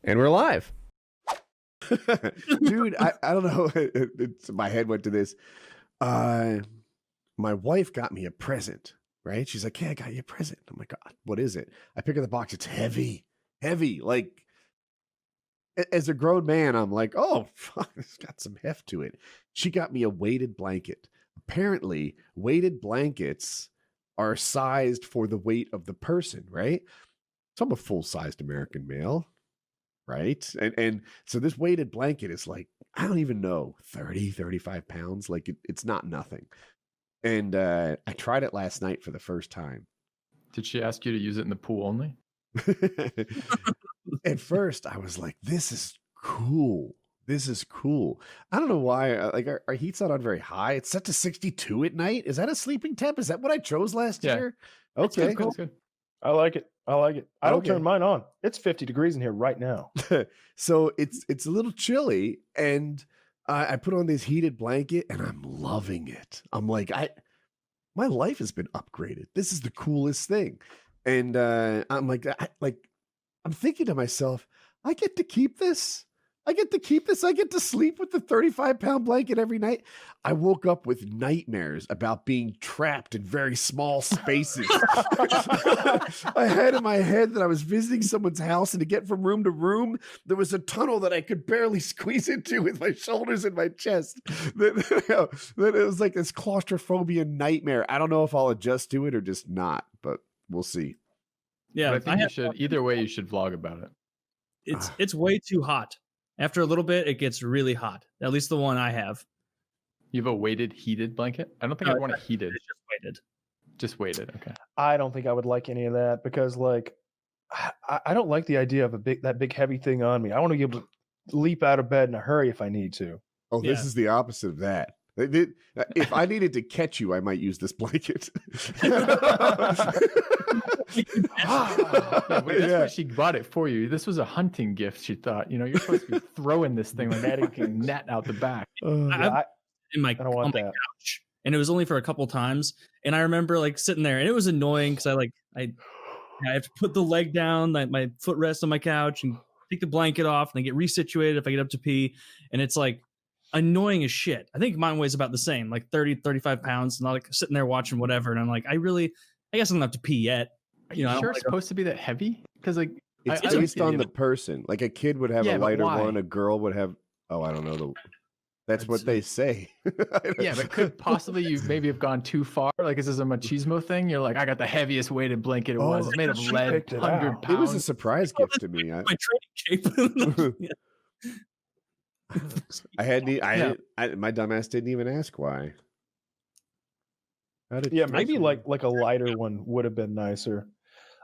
And we're live. Dude, I don't know. My head went to this. My wife got me a present, right? She's like, "Hey, I got you a present." I'm like, "God, what is it?" I pick up the box. It's heavy. Like, as a grown man, I'm like, "Oh, fuck, it's got some heft to it." She got me a weighted blanket. Apparently, weighted blankets are sized for the weight of the person, right? So I'm a full-sized American male. Right. And so this weighted blanket is like, I don't even know, 30, 35 pounds. Like it's not nothing. And I tried it last night for the first time. Did she ask you to use it in the pool only? At first, I was like, this is cool. This is cool. I don't know why. Like our heat's not on very high. It's set to 62 at night. Is that a sleeping temp? Is that what I chose last year? Okay. That's cool. Good. I like it. I don't Okay. turn mine on. It's 50 degrees in here right now. So it's a little chilly, and I put on this heated blanket, and I'm loving it. I'm like, my life has been upgraded. This is the coolest thing, and I'm like, I'm thinking to myself, I get to keep this. I get to sleep with the 35-pound blanket every night. I woke up with nightmares about being trapped in very small spaces. I had in my head that I was visiting someone's house, and to get from room to room, there was a tunnel that I could barely squeeze into with my shoulders and my chest. That it was like this claustrophobia nightmare. I don't know if I'll adjust to it or just not, but we'll see. Yeah, But I think you should. Either way, you should vlog about it. It's way too hot. After a little bit, it gets really hot. At least the one I have. You have a weighted heated blanket? I don't think I'd want it heated. It's just weighted. Just weighted. Okay. I don't think I would like any of that because, like, I don't like the idea of that big heavy thing on me. I want to be able to leap out of bed in a hurry if I need to. Oh, this is the opposite of that. If I needed to catch you, I might use this blanket. That's why she bought it for you. This was a hunting gift. She thought, you're supposed to be throwing this thing like that and net out the back. on my couch, and it was only for a couple times. And I remember like sitting there, and it was annoying because I have to put the leg down, my foot rests on my couch, and take the blanket off, and I get resituated if I get up to pee, and it's like annoying as shit. I think mine weighs about the same, like 30, 35 pounds, and I'm like sitting there watching whatever, and I'm like, I guess I don't have to pee yet. Are you sure it's supposed to be that heavy? Because like it's based on the person. Like a kid would have a lighter one, a girl would have. Oh, I don't know. That's what they say. Yeah, but could possibly you maybe have gone too far? Like, is this a machismo thing? You're like, I got the heaviest weighted blanket it was. It's made of lead, 100 pounds. It was a surprise gift to me. My training cape. My dumbass didn't even ask why. Maybe like a lighter one would have been nicer.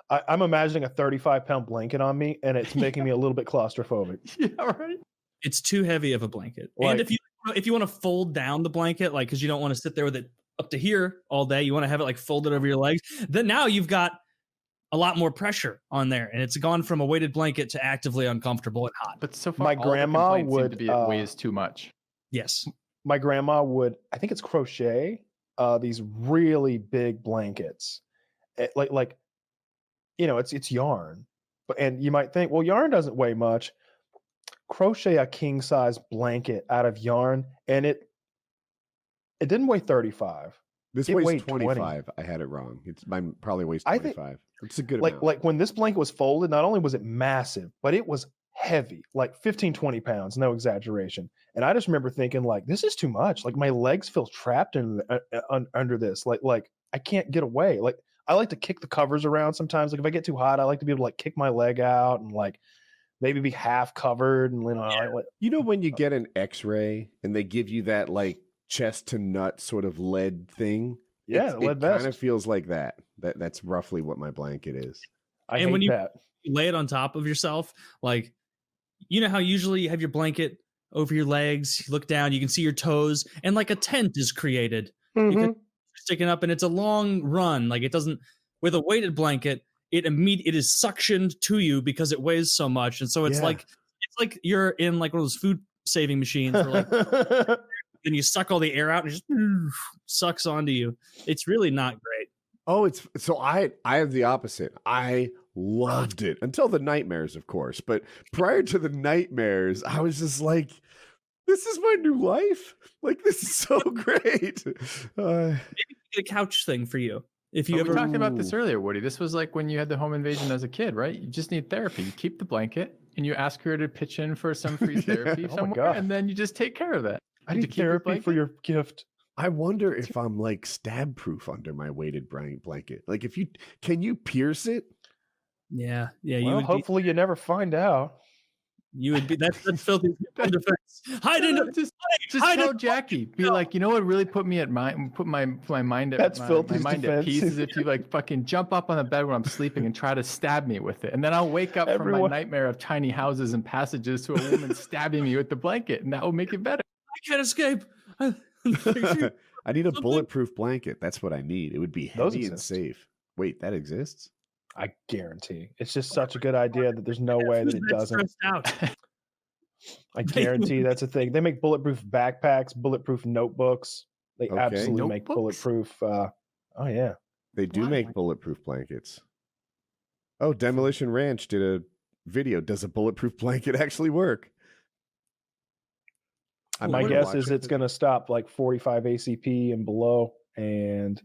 I'm imagining a 35-pound blanket on me, and it's making me a little bit claustrophobic. Yeah, right. It's too heavy of a blanket. And if you want to fold down the blanket, like, because you don't want to sit there with it up to here all day, you want to have it like folded over your legs, then now you've got a lot more pressure on there, and it's gone from a weighted blanket to actively uncomfortable and hot. But so far, my grandma would seem to be it weighs too much. Yes, my grandma would. I think it's crochet. These really big blankets, it's yarn, and you might think, well, yarn doesn't weigh much. Crochet a king size blanket out of yarn, and it didn't weigh 35. This weighs 25. 20. I had it wrong. Mine probably weighs 25. It's a good amount. Like when this blanket was folded, not only was it massive, but it was heavy, like 15, 20 pounds, no exaggeration. And I just remember thinking, like, this is too much. Like my legs feel trapped under this. Like I can't get away. Like I like to kick the covers around sometimes. Like if I get too hot, I like to be able to like kick my leg out and like maybe be half covered. And when you get an X-ray and they give you that like chest to nut sort of lead thing. Yeah, it kind of feels like that. That's roughly what my blanket is. And when you lay it on top of yourself, like, you know how usually you have your blanket over your legs, you look down, you can see your toes, and like a tent is created. Mm-hmm. You can stick it up, and it's a long run. Like it doesn't, with a weighted blanket, it is suctioned to you because it weighs so much, and so it's like you're in like one of those food saving machines where like then you suck all the air out and it just sucks onto you. It's really not great. Oh, I have the opposite. I Loved it until the nightmares, of course. But prior to the nightmares, I was just like, this is my new life. Like, this is so great. Maybe get a couch thing for you. If you We ever talked about this earlier, Woody. This was like when you had the home invasion as a kid, right? You just need therapy. You keep the blanket and you ask her to pitch in for some free therapy Oh my somewhere, God. and then you just take care of that. I To need keep your therapy for blanket? your gift. I wonder if I'm like stab proof under my weighted blanket. Like, can you pierce it? yeah, you Well, would hopefully you never find out. be that's filthy defense. Hide in it. Just hide tell in- Jackie. Be like, you know what really put my mind at That's my Filthy's mind at defense. peace is if you like fucking jump up on the bed when I'm sleeping and try to stab me with it, and then I'll wake up from Everyone- my nightmare of tiny houses and passages to a woman stabbing me with the blanket, and that will make it better. I can't escape. I need a Something- bulletproof blanket. That's what I need. It would be Those heavy and exist. safe. Wait, that exists? I guarantee. It's just such a good idea that there's no way that it doesn't. Stressed out. I guarantee that's a thing. They make bulletproof backpacks, bulletproof notebooks. They Okay. absolutely make Notebooks? bulletproof. Oh yeah, They do Why? make bulletproof blankets. Oh, Demolition Ranch did a video. Does a bulletproof blanket actually work? I'm my gonna guess watch is it. it's going to stop like 45 ACP and below, and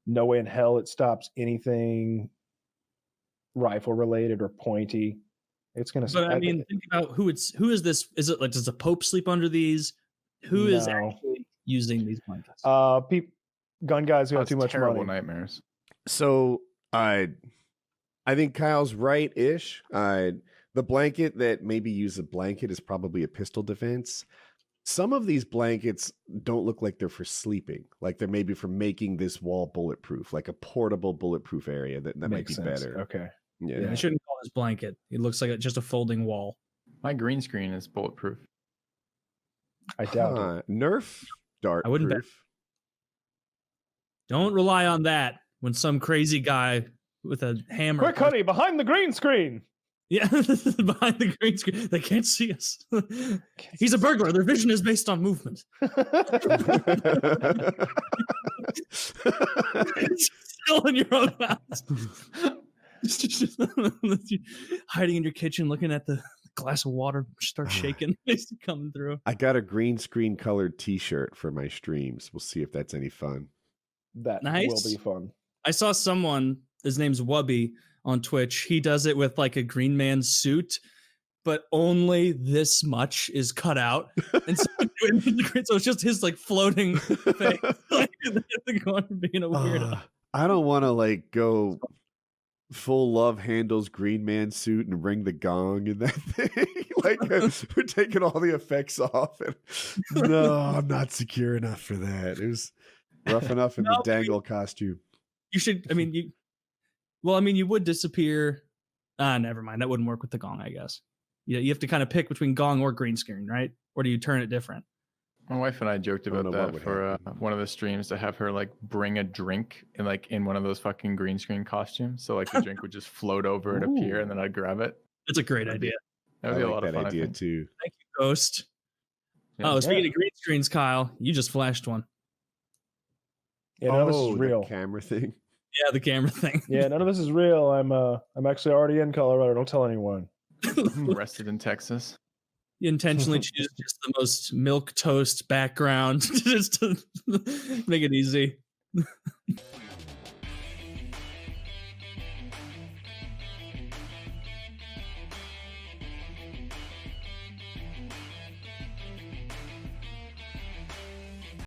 no way in hell it stops anything rifle related or pointy. It's going to. But I mean, think about who is this? Is it like, does the Pope sleep under these? Who is No. actually using these blankets? Gun guys who have That's too much terrible money. nightmares. So I think Kyle's right-ish. The blanket that maybe use a blanket is probably a pistol defense. Some of these blankets don't look like they're for sleeping. Like they're maybe for making this wall bulletproof, like a portable bulletproof area that might Makes be sense. better. Okay. Yeah. I shouldn't call this blanket. It looks like just a folding wall. My green screen is bulletproof. I doubt it. Nerf dart I wouldn't bet. proof. Don't rely on that when some crazy guy with a hammer. Quick, honey, behind the green screen. Yeah, behind the green screen. They can't see us. He's a burglar. Their vision is based on movement. Still in your own house. Hiding in your kitchen, looking at the glass of water, start shaking. It's coming through. I got a green screen colored T-shirt for my streams. We'll see if that's any fun. That Nice. will be fun. I saw someone, his name's Wubby on Twitch. He does it with like a Green Man suit, but only this much is cut out. And so, so it's just his like floating face like, in the corner being a weirdo. I don't want to like go full love handles Green Man suit and ring the gong and that thing. Like we're taking all the effects off. And, no, I'm not secure enough for that. It was rough enough in the dangle costume. You should, you would disappear. Never mind. That wouldn't work with the gong, I guess. You have to kind of pick between gong or green screen, right? Or do you turn it different? My wife and I joked I don't about know what that would for happen. one of the streams to have her like bring a drink in one of those fucking green screen costumes. So like the drink would just float over and appear, and then I'd grab it. It's a great idea. That would I be a like lot of that fun. idea I think. too. Thank you, Ghost. Yeah. Oh, speaking of green screens, Kyle, you just flashed one. Yeah, none of this is the real. camera thing. Yeah, the camera thing. Yeah, none of this is real. I'm actually already in Colorado. Don't tell anyone. Arrested in Texas. You intentionally choose just the most milk toast background just to make it easy.